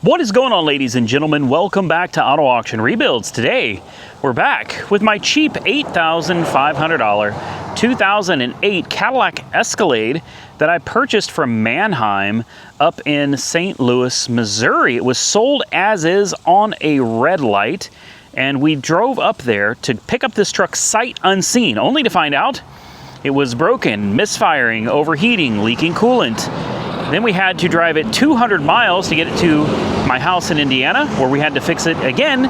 What is going on, ladies and gentlemen? Welcome back to Auto Auction Rebuilds. Today, we're back with my cheap $8,500 2008 Cadillac Escalade that I purchased from Manheim up in St. Louis, Missouri. It was sold as is on a red light, and we drove up there to pick up this truck sight unseen, only to find out it was broken, misfiring, overheating, leaking coolant. Then we had to drive it 200 miles to get it to my house in Indiana, where we had to fix it again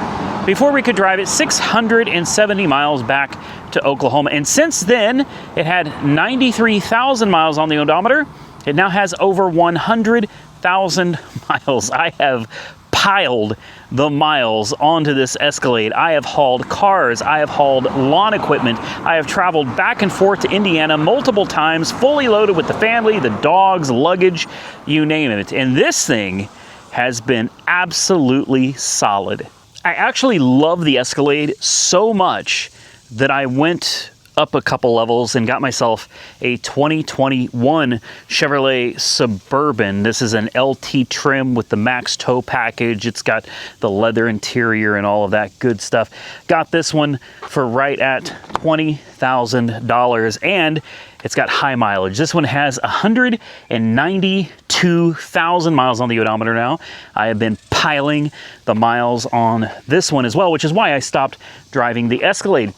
before we could drive it 670 miles back to Oklahoma. And since then, it had 93,000 miles on the odometer. It now has over 100,000 miles. I have piled the miles onto this Escalade. I have hauled cars, I have hauled lawn equipment, I have traveled back and forth to Indiana multiple times, fully loaded with the family, the dogs, luggage, you name it. And this thing has been absolutely solid. I actually love the Escalade so much that I went up a couple levels and got myself a 2021 Chevrolet Suburban. This is an LT trim with the max tow package. It's got the leather interior and all of that good stuff. Got this one for right at $20,000, and it's got high mileage. This one has 192,000 miles on the odometer now. I have been piling the miles on this one as well, which is why I stopped driving the Escalade.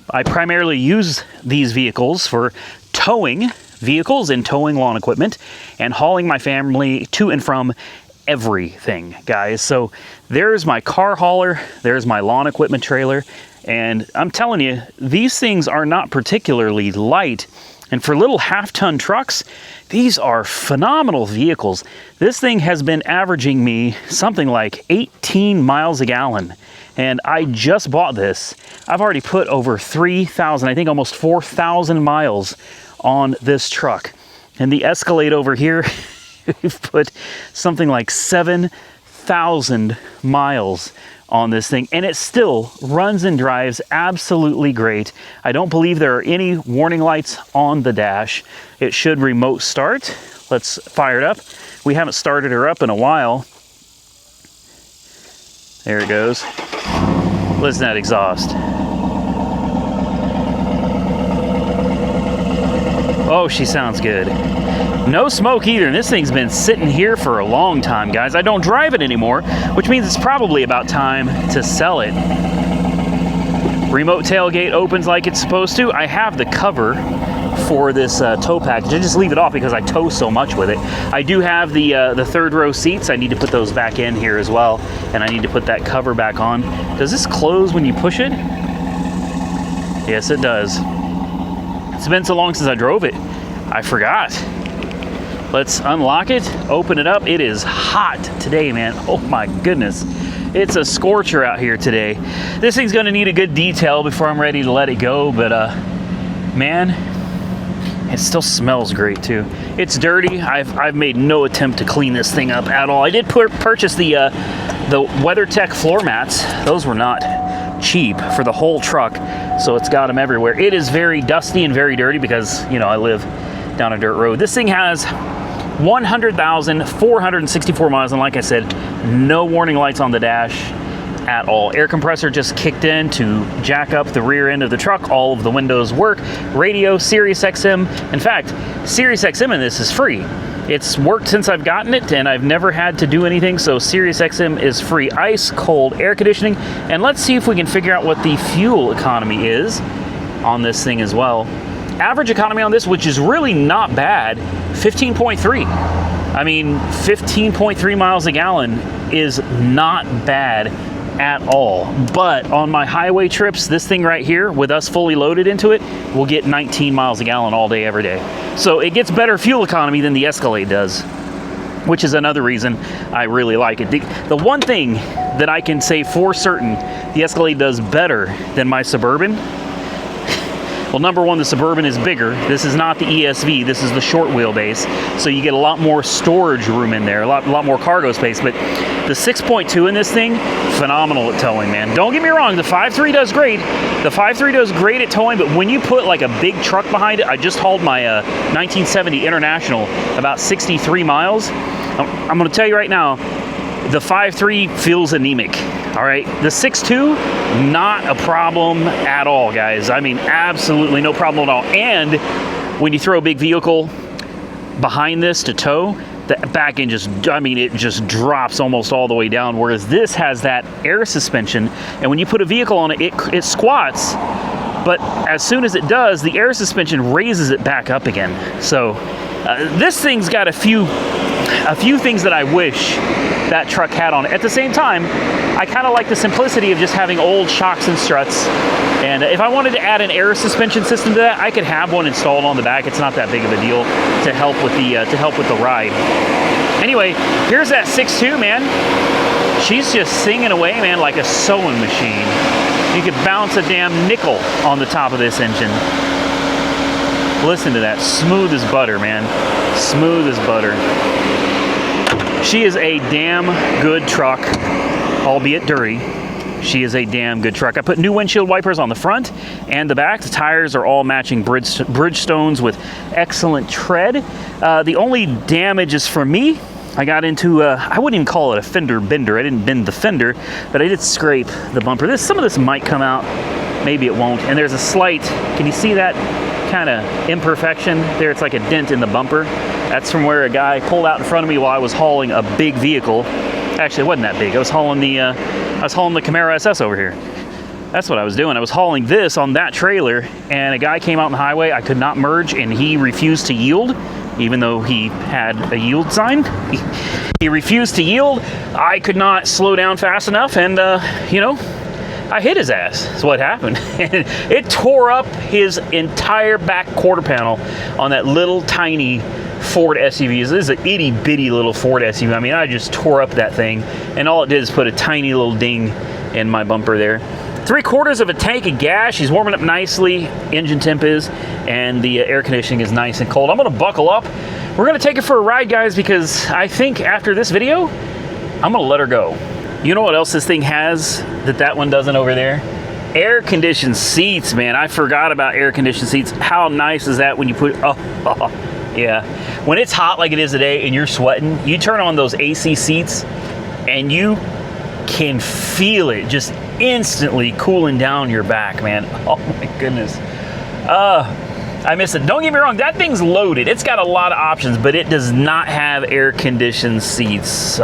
I primarily use these vehicles for towing vehicles and towing lawn equipment and hauling my family to and from everything, guys. So there's my car hauler, there's my lawn equipment trailer, and I'm telling you, these things are not particularly light. And for little half-ton trucks, these are phenomenal vehicles. This thing has been averaging me something like 18 miles a gallon. And I just bought this. I've already put over 3,000, I think almost 4,000 miles on this truck. And the Escalade over here, we've put something like 7,000 miles on this thing, and it still runs and drives absolutely great. I don't believe there are any warning lights on the dash. It should remote start. Let's fire it up. We haven't started her up in a while. There it goes. Listen to that exhaust. Oh, she sounds good. No smoke either, and this thing's been sitting here for a long time, guys. I don't drive it anymore, which means it's probably about time to sell it. Remote tailgate opens like it's supposed to. I have the cover for this tow package. I just leave it off because I tow so much with it. I do have the third row seats. I need to put those back in here as well, and I need to put that cover back on. Does this close when you push it? Yes, it does. It's been so long since I drove it, I forgot. Let's unlock it, open it up. It is hot today, man. Oh my goodness. It's a scorcher out here today. This thing's gonna need a good detail before I'm ready to let it go, but man, it still smells great too. It's dirty. I've made no attempt to clean this thing up at all. I did purchase the WeatherTech floor mats. Those were not cheap for the whole truck, so it's got them everywhere. It is very dusty and very dirty because, you know, I live down a dirt road. This thing has 100,464 miles, and like I said, no warning lights on the dash at all. Air compressor just kicked in to jack up the rear end of the truck. All of the windows work. Radio, Sirius XM. In fact, Sirius XM in this is free. It's worked since I've gotten it, and I've never had to do anything, so Sirius XM is free. Ice cold air conditioning, and let's see if we can figure out what the fuel economy is on this thing as well. Average economy on this, which is really not bad, 15.3. I mean, 15.3 miles a gallon is not bad at all. But on my highway trips, this thing right here, with us fully loaded into it, will get 19 miles a gallon all day, every day. So it gets better fuel economy than the Escalade does, which is another reason I really like it. The one thing that I can say for certain the Escalade does better than my Suburban, well, number one, the Suburban is bigger. This is not the ESV, this is the short wheelbase. So you get a lot more storage room in there, a lot more cargo space. But the 6.2 in this thing, phenomenal at towing, man. Don't get me wrong, the 5.3 does great. The 5.3 does great at towing, but when you put like a big truck behind it, I just hauled my 1970 International about 63 miles. I'm gonna tell you right now, The 5.3 feels anemic. All right, the 6.2, not a problem at all, guys. I mean, absolutely no problem at all. And when you throw a big vehicle behind this to tow, the back end just, I mean, it just drops almost all the way down, whereas this has that air suspension, and when you put a vehicle on it, it squats, but as soon as it does, the air suspension raises it back up again. So this thing's got a few things that I wish that truck had on it. At the same time, I kind of like the simplicity of just having old shocks and struts. And if I wanted to add an air suspension system to that, I could have one installed on the back. It's not that big of a deal to help with the ride. Anyway, here's that 6.2, man. She's just singing away, man, like a sewing machine. You could bounce a damn nickel on the top of this engine. Listen to that, smooth as butter, man. Smooth as butter. She is a damn good truck, albeit dirty. She is a damn good truck. I put new windshield wipers on the front and the back. The tires are all matching Bridgestones with excellent tread. The only damage is for me. I got into, I wouldn't even call it a fender bender. I didn't bend the fender, but I did scrape the bumper. Some of this might come out, maybe it won't. And there's a slight, can you see that kind of imperfection there? It's like a dent in the bumper. That's from where a guy pulled out in front of me while I was hauling a big vehicle. Actually, it wasn't that big. I was hauling the Camaro SS over here. That's what I was doing. I was hauling this on that trailer, and a guy came out on the highway. I could not merge, and he refused to yield, even though he had a yield sign. He refused to yield. I could not slow down fast enough, and you know, I hit his ass. That's what happened. And it tore up his entire back quarter panel on that little tiny Ford SUV. This is an itty bitty little Ford SUV. I mean, I just tore up that thing, and all it did is put a tiny little ding in my bumper there. 3/4 of a tank of gas. She's warming up nicely. Engine temp is, and the air conditioning is nice and cold. I'm gonna buckle up. We're gonna take her for a ride, guys, because I think after this video, I'm gonna let her go. You know what else this thing has that one doesn't over there? Air conditioned seats, man. I forgot about air conditioned seats. How nice is that when you put, yeah. When it's hot like it is today and you're sweating, you turn on those AC seats and you can feel it just instantly cooling down your back, man. Oh my goodness. I miss it. Don't get me wrong, that thing's loaded. It's got a lot of options, but it does not have air conditioned seats.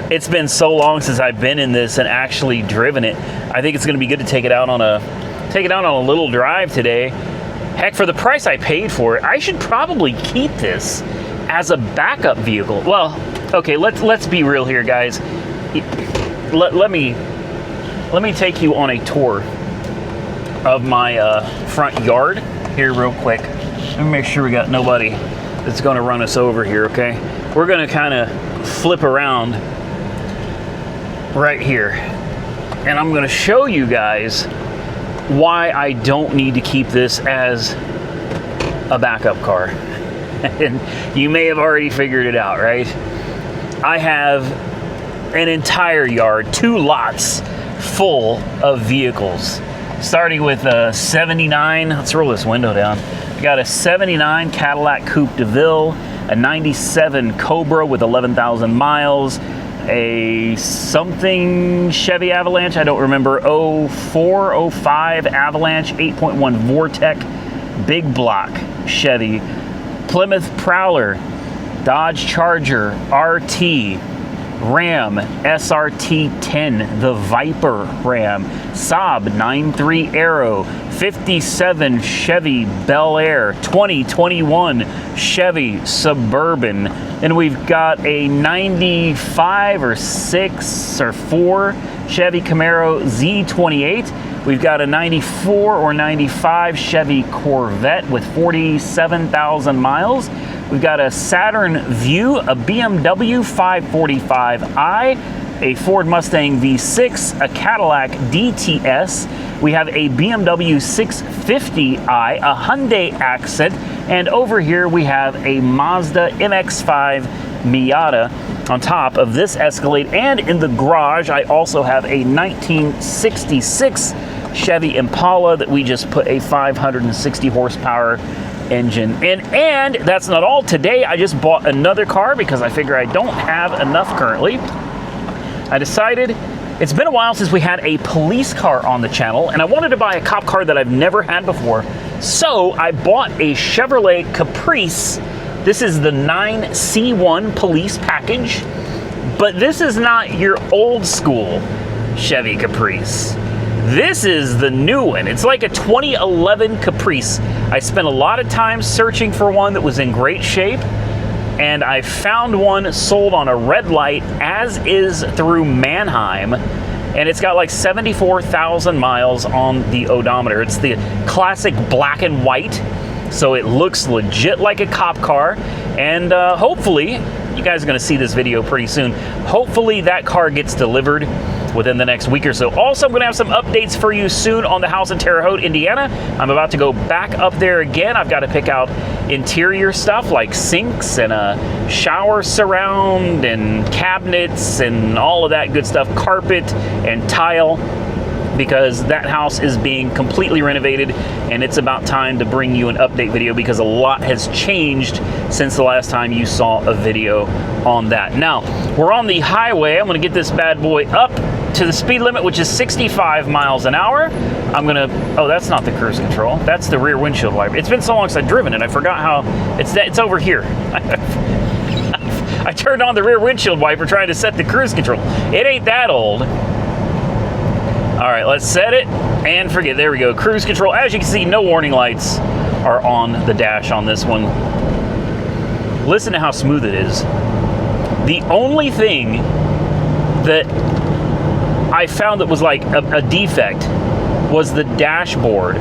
It's been so long since I've been in this and actually driven it. I think it's gonna be good to take it out on a little drive today. Heck, for the price I paid for it, I should probably keep this as a backup vehicle. Well, okay, let's be real here, guys. Let me take you on a tour of my front yard here real quick. Let me make sure we got nobody that's gonna run us over here, okay? We're gonna kind of flip around right here, and I'm gonna show you guys why I don't need to keep this as a backup car. And you may have already figured it out, right? I have an entire yard, 2 lots full of vehicles, starting with a 79, let's roll this window down. I got a 79 Cadillac Coupe de Ville, a 97 Cobra with 11,000 miles, a something Chevy Avalanche, I don't remember, 04, 05 Avalanche, 8.1 Vortec, big block Chevy, Plymouth Prowler, Dodge Charger, RT, Ram, SRT10, the Viper Ram, Saab 9.3 Aero, 57 Chevy Bel Air, 2021 Chevy Suburban, and we've got a 95 or 6 or 4 Chevy Camaro Z28. We've got a 94 or 95 Chevy Corvette with 47,000 miles. We've got a Saturn Vue, a BMW 545i, a Ford Mustang V6, a Cadillac DTS. We have a BMW 650i, a Hyundai Accent, and over here we have a Mazda MX-5 Miata on top of this Escalade. And in the garage, I also have a 1966 Chevy Impala that we just put a 560 horsepower engine. And that's not all. Today I just bought another car because I figure I don't have enough currently. I decided it's been a while since we had a police car on the channel, and I wanted to buy a cop car that I've never had before. So I bought a Chevrolet Caprice. This is the 9C1 police package, but this is not your old school Chevy Caprice. This is the new one. It's like a 2011 Caprice. I spent a lot of time searching for one that was in great shape, and I found one sold on a red light as is through Manheim, and it's got like 74,000 miles on the odometer. It's the classic black and white, so it looks legit like a cop car, and hopefully, you guys are gonna see this video pretty soon, hopefully that car gets delivered within the next week or so. Also, I'm going to have some updates for you soon on the house in Terre Haute, Indiana. I'm about to go back up there again. I've got to pick out interior stuff like sinks and a shower surround and cabinets and all of that good stuff, carpet and tile, because that house is being completely renovated, and it's about time to bring you an update video because a lot has changed since the last time you saw a video on that. Now, we're on the highway. I'm gonna get this bad boy up to the speed limit, which is 65 miles an hour. I'm gonna, oh, that's not the cruise control. That's the rear windshield wiper. It's been so long since I've driven it, I forgot how, it's over here. I turned on the rear windshield wiper trying to set the cruise control. It ain't that old. All right, let's set it and forget. There we go, cruise control. As you can see, no warning lights are on the dash on this one. Listen to how smooth it is. The only thing that I found that was like a defect was the dashboard.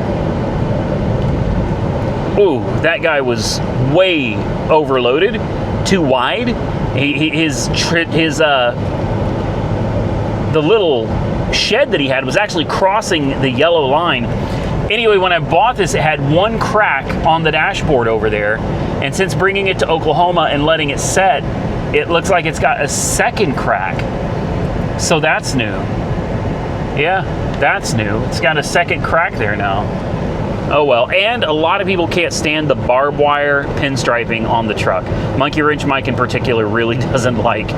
Ooh, that guy was way overloaded, too wide. The little shed that he had was actually crossing the yellow line. Anyway, when I bought this, it had one crack on the dashboard over there, and since bringing it to Oklahoma and letting it set, it looks like it's got a second crack. So that's new. Yeah, that's new. It's got a second crack there now. Oh well, and a lot of people can't stand the barbed wire pinstriping on the truck. Monkey Wrench Mike in particular really doesn't like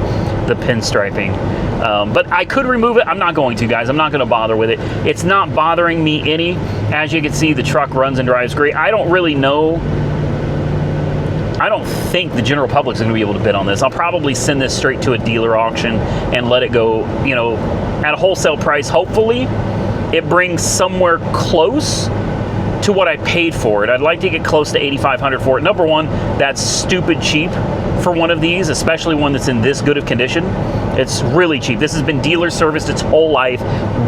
the pinstriping. But I could remove it. I'm not going to, guys. I'm not going to bother with it. It's not bothering me any. As you can see, the truck runs and drives great. I don't really know. I don't think the general public's going to be able to bid on this. I'll probably send this straight to a dealer auction and let it go, you know, at a wholesale price. Hopefully, it brings somewhere close to what I paid for it. I'd like to get close to $8,500 for it. Number one, that's stupid cheap for one of these, especially one that's in this good of condition. It's really cheap. This has been dealer serviced its whole life,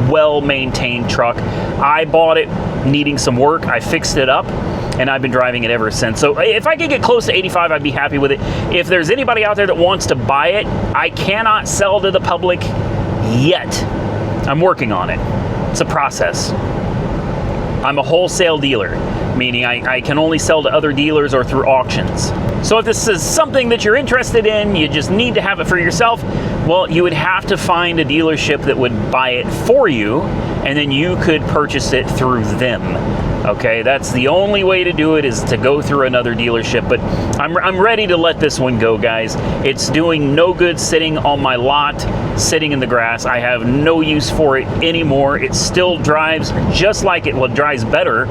well-maintained truck. I bought it needing some work. I fixed it up, and I've been driving it ever since. So if I could get close to 85, I'd be happy with it. If there's anybody out there that wants to buy it, I cannot sell to the public yet. I'm working on it. It's a process. I'm a wholesale dealer, meaning I can only sell to other dealers or through auctions. So if this is something that you're interested in, you just need to have it for yourself, well, you would have to find a dealership that would buy it for you, and then you could purchase it through them. Okay, that's the only way to do it, is to go through another dealership. But I'm ready to let this one go, guys. It's doing no good sitting on my lot, sitting in the grass. I have no use for it anymore. It still drives just like it, well, it drives better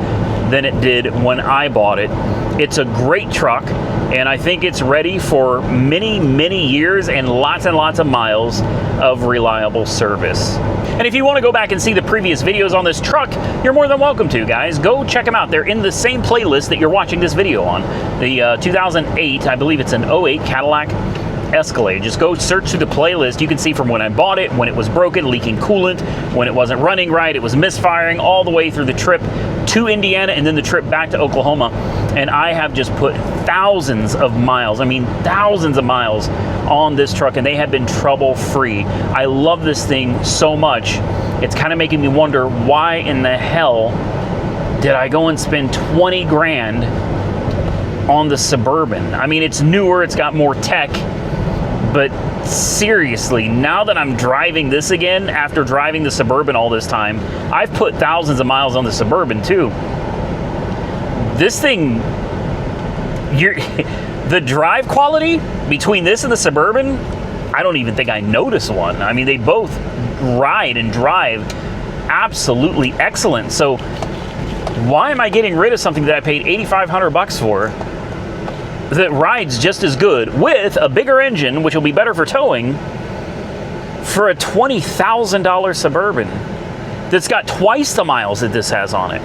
than it did when I bought it. It's a great truck, and I think it's ready for many, many years and lots of miles of reliable service. And if you want to go back and see the previous videos on this truck, you're more than welcome to, guys. Go check them out. They're in the same playlist that you're watching this video on. The 2008, I believe it's an 08 Cadillac Escalade. Just go search through the playlist. You can see from when I bought it, when it was broken, leaking coolant, when it wasn't running right, it was misfiring, all the way through the trip to Indiana and then the trip back to Oklahoma. And I have just put thousands of miles, I mean thousands of miles on this truck, and they have been trouble-free. I love this thing so much. It's kind of making me wonder, why in the hell did I go and spend 20 grand on the Suburban? I mean, it's newer, it's got more tech, but seriously, now that I'm driving this again, after driving the Suburban all this time, I've put thousands of miles on the Suburban too. This thing the drive quality between this and the Suburban, I don't even think I notice one. I mean, they both ride and drive absolutely excellent. So why am I getting rid of something that I paid $8,500 for that rides just as good with a bigger engine, which will be better for towing, for a $20,000 Suburban that's got twice the miles that this has on it?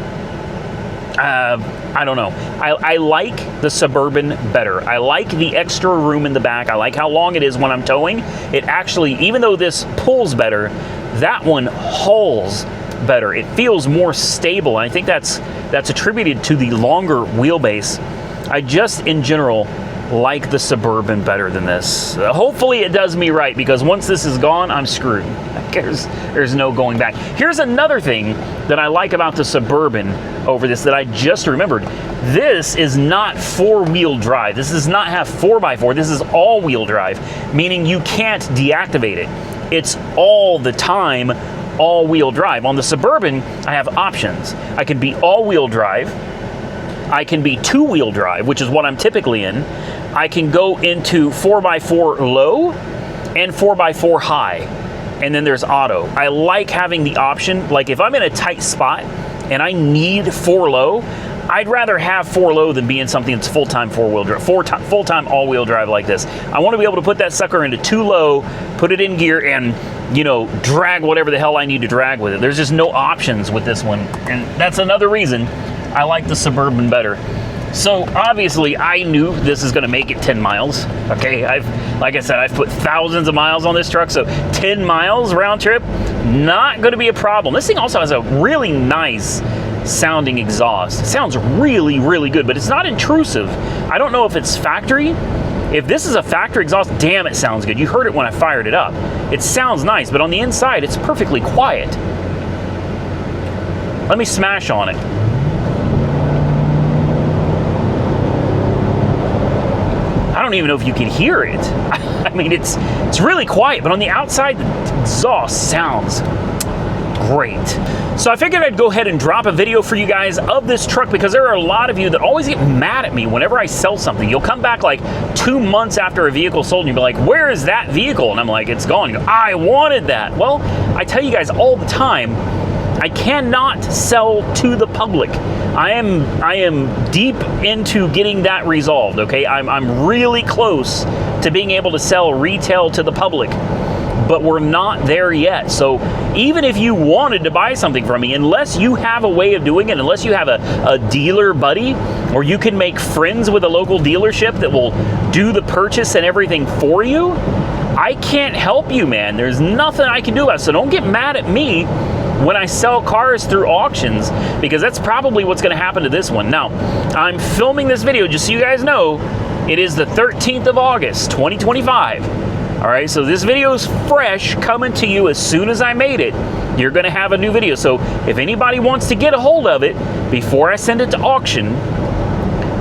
I don't know. I like the Suburban better. I like the extra room in the back. I like how long it is when I'm towing. It actually, even though this pulls better, that one hauls better. It feels more stable. And I think that's attributed to the longer wheelbase. I just, in general, like the Suburban better than this. Hopefully it does me right, because once this is gone, I'm screwed. There's no going back. Here's another thing that I like about the Suburban over this that I just remembered. This is not four-wheel drive. This does not have 4x4. This is all-wheel drive, meaning you can't deactivate it. It's all the time all-wheel drive. On the Suburban, I have options. I can be all-wheel drive. I can be two-wheel drive, which is what I'm typically in. I can go into 4x4 low and 4x4 high. And then there's auto. I like having the option. Like if I'm in a tight spot and I need 4 low, I'd rather have 4 low than be in something that's full-time four-wheel drive, full-time all-wheel drive like this. I want to be able to put that sucker into 2 low, put it in gear, and, you know, drag whatever the hell I need to drag with it. There's just no options with this one. And that's another reason I like the Suburban better. So obviously I knew this is going to make it 10 miles. Okay, like I said, I've put thousands of miles on this truck, so 10 miles round trip, not going to be a problem. This thing also has a really nice sounding exhaust. It sounds really, really good, but it's not intrusive. I don't know if it's factory. If this is a factory exhaust, damn, it sounds good. You heard it when I fired it up. It sounds nice, but on the inside, it's perfectly quiet. Let me smash on it. I don't even know if you can hear it. I mean, it's really quiet, but on the outside, the exhaust sounds great. So I figured I'd go ahead and drop a video for you guys of this truck, because there are a lot of you that always get mad at me whenever I sell something. You'll come back like 2 months after a vehicle sold and you'll be like, where is that vehicle? And I'm like, it's gone. You go, I wanted that. Well, I tell you guys all the time, I cannot sell to the public. I am deep into getting that resolved, okay? I'm really close to being able to sell retail to the public, but we're not there yet. So even if you wanted to buy something from me, unless you have a way of doing it, unless you have a dealer buddy, or you can make friends with a local dealership that will do the purchase and everything for you, I can't help you, man. There's nothing I can do about it. So don't get mad at me when I sell cars through auctions, because that's probably what's going to happen to this one. Now, I'm filming this video, just so you guys know, it is the 13th of August, 2025. All right, so this video is fresh, coming to you as soon as I made it. You're going to have a new video. So if anybody wants to get a hold of it before I send it to auction,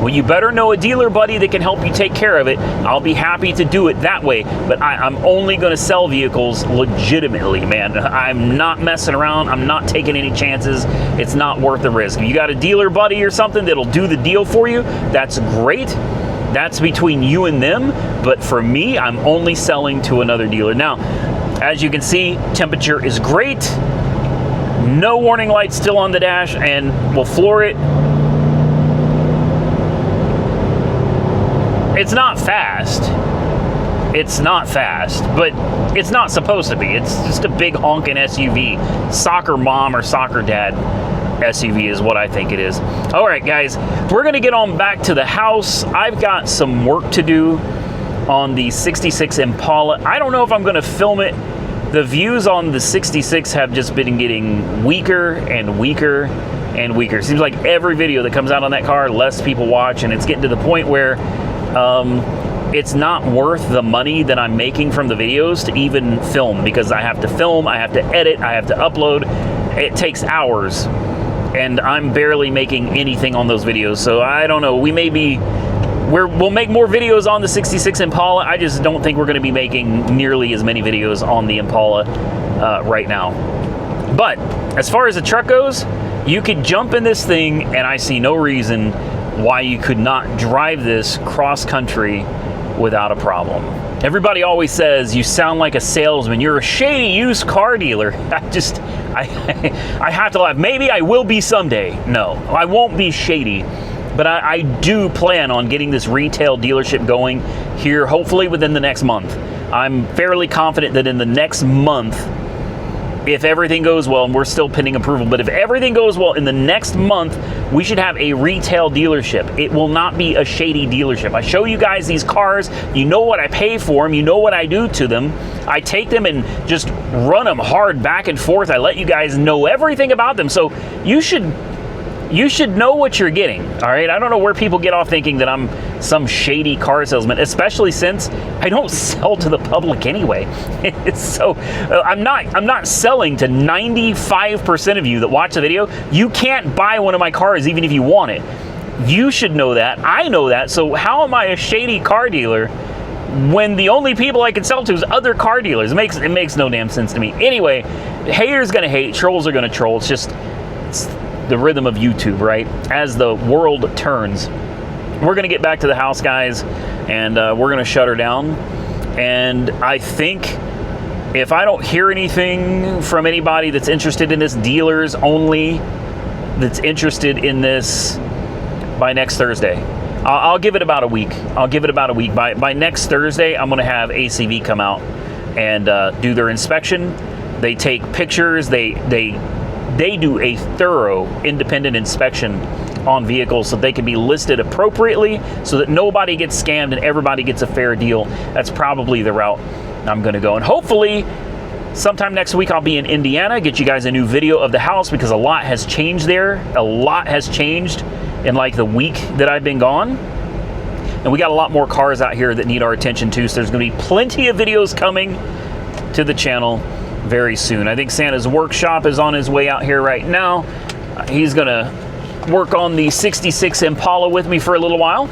well, you better know a dealer buddy that can help you take care of it. I'll be happy to do it that way, but I'm only going to sell vehicles legitimately, man. I'm not messing around. I'm not taking any chances. It's not worth the risk. If you got a dealer buddy or something that'll do the deal for you, that's great. That's between you and them, but for me, I'm only selling to another dealer. Now, as you can see, temperature is great. No warning lights still on the dash, and we'll floor it. It's not fast. It's not fast, but it's not supposed to be. It's just a big honking SUV. Soccer mom or soccer dad SUV is what I think it is. All right, guys, we're gonna get on back to the house. I've got some work to do on the 66 Impala. I don't know if I'm gonna film it. The views on the 66 have just been getting weaker and weaker and weaker. Seems like every video that comes out on that car, less people watch, and it's getting to the point where it's not worth the money that I'm making from the videos to even film, because I have to film, I have to edit, I have to upload. It takes hours, and I'm barely making anything on those videos. So I don't know, we'll make more videos on the 66 Impala. I just don't think we're going to be making nearly as many videos on the Impala right now. But as far as the truck goes, you could jump in this thing, and I see no reason why you could not drive this cross country without a problem. Everybody always says you sound like a salesman. You're a shady used car dealer. I have to laugh. Maybe I will be someday. No, I won't be shady. But I do plan on getting this retail dealership going here, hopefully within the next month. I'm fairly confident that in the next month, if everything goes well, and we're still pending approval, but if everything goes well, in the next month, we should have a retail dealership. It will not be a shady dealership. I show you guys these cars. You know what I pay for them. You know what I do to them. I take them and just run them hard back and forth. I let you guys know everything about them. So you should know what you're getting, all right? I don't know where people get off thinking that I'm some shady car salesman, especially since I don't sell to the public anyway. So I'm not selling to 95% of you that watch the video. You can't buy one of my cars even if you want it. You should know that. I know that. So how am I a shady car dealer when the only people I can sell to is other car dealers? It makes no damn sense to me. Anyway, haters gonna hate, trolls are gonna troll. It's the rhythm of YouTube, right? As the world turns. We're gonna get back to the house, guys, and we're gonna shut her down. And I think if I don't hear anything from anybody that's interested in this, dealers only, that's interested in this by next Thursday, I'll give it about a week. By next Thursday, I'm gonna have ACV come out and do their inspection. They take pictures, they do a thorough independent inspection on vehicles so they can be listed appropriately so that nobody gets scammed and everybody gets a fair deal. That's probably the route I'm going to go. And hopefully sometime next week I'll be in Indiana, get you guys a new video of the house because a lot has changed there. A lot has changed in like the week that I've been gone. And we got a lot more cars out here that need our attention too. So there's going to be plenty of videos coming to the channel very soon. I think Santa's workshop is on his way out here right now. He's gonna work on the 66 Impala with me for a little while.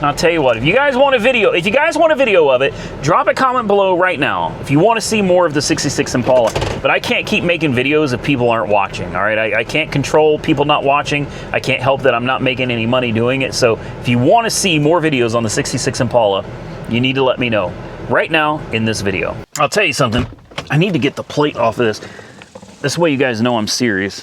I'll tell you what, if you guys want a video of it, drop a comment below right now if you want to see more of the 66 Impala. But I can't keep making videos if people aren't watching, all right? I can't control people not watching. I can't help that I'm not making any money doing it. So if you want to see more videos on the 66 Impala, you need to let me know right now in this video. I'll tell you something. I need to get the plate off of this. This way you guys know I'm serious.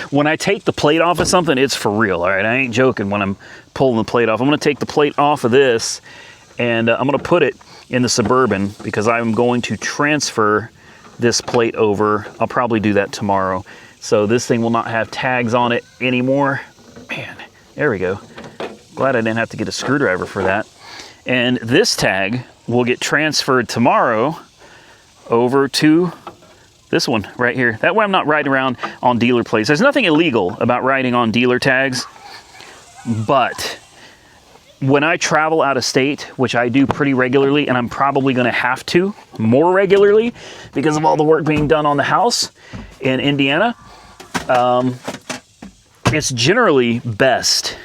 When I take the plate off of something, it's for real, all right? I ain't joking when I'm pulling the plate off. I'm gonna take the plate off of this and I'm gonna put it in the Suburban because I'm going to transfer this plate over. I'll probably do that tomorrow. So this thing will not have tags on it anymore. Man, there we go. Glad I didn't have to get a screwdriver for that. And this tag will get transferred tomorrow over to this one right here. That way I'm not riding around on dealer plates. There's nothing illegal about riding on dealer tags, but when I travel out of state, which I do pretty regularly, and I'm probably gonna have to more regularly because of all the work being done on the house in Indiana, it's generally best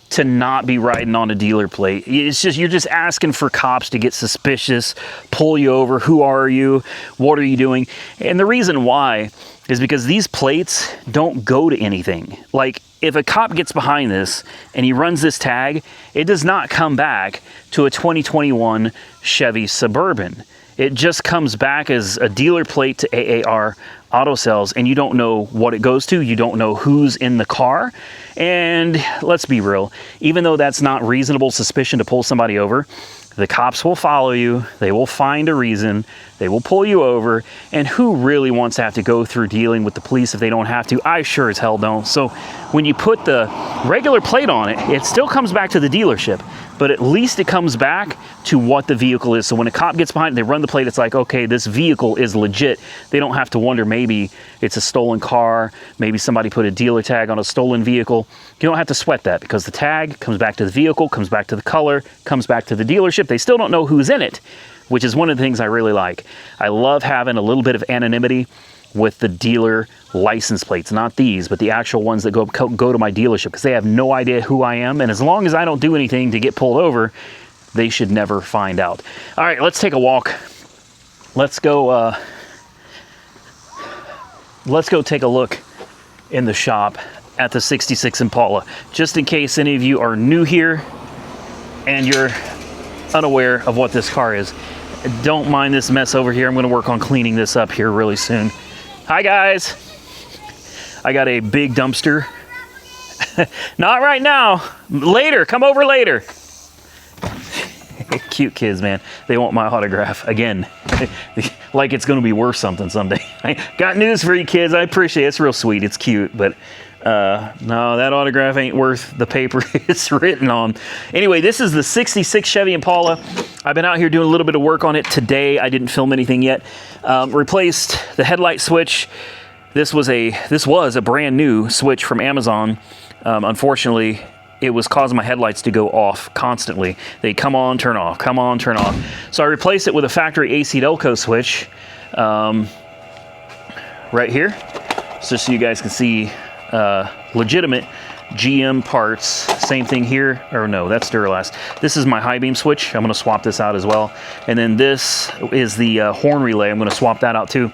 to not be riding on a dealer plate. It's just, you're just asking for cops to get suspicious, pull you over. Who are you? What are you doing? And the reason why is because these plates don't go to anything. Like if a cop gets behind this and he runs this tag, it does not come back to a 2021 Chevy Suburban. It just comes back as a dealer plate to AAR Auto Sales, and you don't know what it goes to. You don't know who's in the car. And let's be real, even though that's not reasonable suspicion to pull somebody over, the cops will follow you, they will find a reason, they will pull you over, and who really wants to have to go through dealing with the police if they don't have to? I sure as hell don't. So when you put the regular plate on it, it still comes back to the dealership, but at least it comes back to what the vehicle is. So when a cop gets behind it, they run the plate, it's like, okay, this vehicle is legit. They don't have to wonder, maybe it's a stolen car, maybe somebody put a dealer tag on a stolen vehicle. You don't have to sweat that because the tag comes back to the vehicle, comes back to the color, comes back to the dealership. They still don't know who's in it, which is one of the things I really like. I love having a little bit of anonymity with the dealer license plates, not these, but the actual ones that go to my dealership, because they have no idea who I am. And as long as I don't do anything to get pulled over, they should never find out. All right, let's take a walk. Let's go take a look in the shop at the 66 Impala. Just in case any of you are new here and you're unaware of what this car is. Don't mind this mess over here. I'm going to work on cleaning this up here really soon. Hi guys. I got a big dumpster. Not right now. Later. Come over later. Cute kids, man. They want my autograph again. Like it's going to be worth something someday. I got news for you kids. I appreciate it. It's real sweet. It's cute, but no, that autograph ain't worth the paper it's written on. Anyway, this is the 66 Chevy Impala. I've been out here doing a little bit of work on it today. I didn't film anything yet. Replaced the headlight switch. This was a brand new switch from Amazon. Unfortunately, it was causing my headlights to go off constantly. They come on, turn off, come on, turn off. So I replaced it with a factory AC Delco switch right here, just so you guys can see legitimate GM parts. Same thing here, or no, that's Duralast. This is my high beam switch. I'm going to swap this out as well. And then this is the horn relay. I'm going to swap that out too.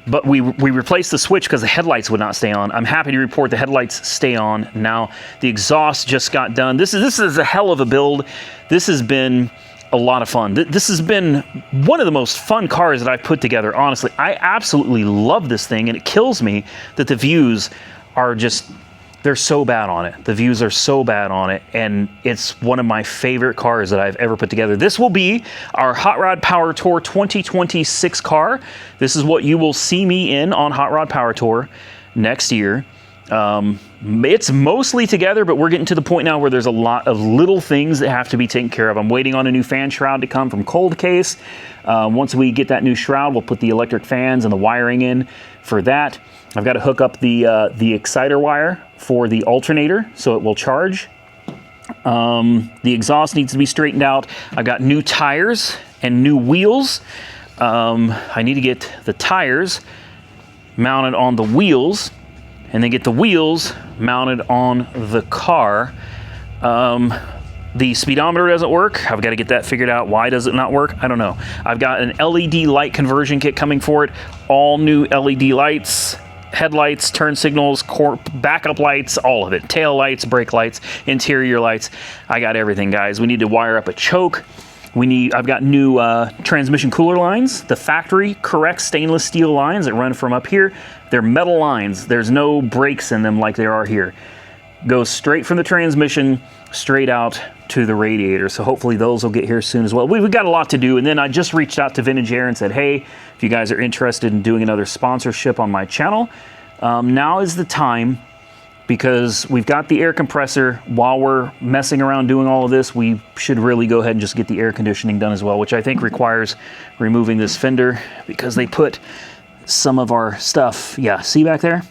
But we replaced the switch because the headlights would not stay on. I'm happy to report the headlights stay on now. The exhaust just got done. This is a hell of a build. This has been a lot of fun. This has been one of the most fun cars that I've put together, honestly. I absolutely love this thing, and it kills me that the views are just, they're so bad on it. The views are so bad on it, and it's one of my favorite cars that I've ever put together. This will be our Hot Rod Power Tour 2026 car. This is what you will see me in on Hot Rod Power Tour next year. It's mostly together, but we're getting to the point now where there's a lot of little things that have to be taken care of. I'm waiting on a new fan shroud to come from Cold Case. Once we get that new shroud, we'll put the electric fans and the wiring in for that. I've got to hook up the exciter wire for the alternator so it will charge. The exhaust needs to be straightened out. I've got new tires and new wheels. I need to get the tires mounted on the wheels and then get the wheels mounted on the car. The speedometer doesn't work. I've got to get that figured out. Why does it not work? I don't know. I've got an LED light conversion kit coming for it. All new LED lights, headlights, turn signals, backup lights, all of it. Tail lights, brake lights, interior lights. I got everything, guys. We need to wire up a choke. I've got new transmission cooler lines, the factory correct stainless steel lines that run from up here. They're metal lines. There's no brakes in them like there are here. Goes straight from the transmission straight out to the radiator. So hopefully those will get here soon as well. We've got a lot to do. And then I just reached out to Vintage Air and said, hey, if you guys are interested in doing another sponsorship on my channel, now is the time, because we've got the air compressor. While we're messing around doing all of this, we should really go ahead and just get the air conditioning done as well, which I think requires removing this fender because they put some of our stuff, yeah, see back there?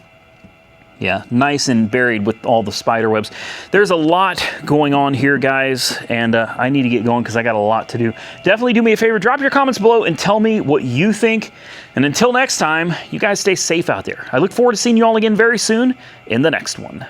Yeah, nice and buried with all the spider webs. There's a lot going on here, guys, and I need to get going because I got a lot to do. Definitely do me a favor, drop your comments below and tell me what you think. And until next time, you guys stay safe out there. I look forward to seeing you all again very soon in the next one.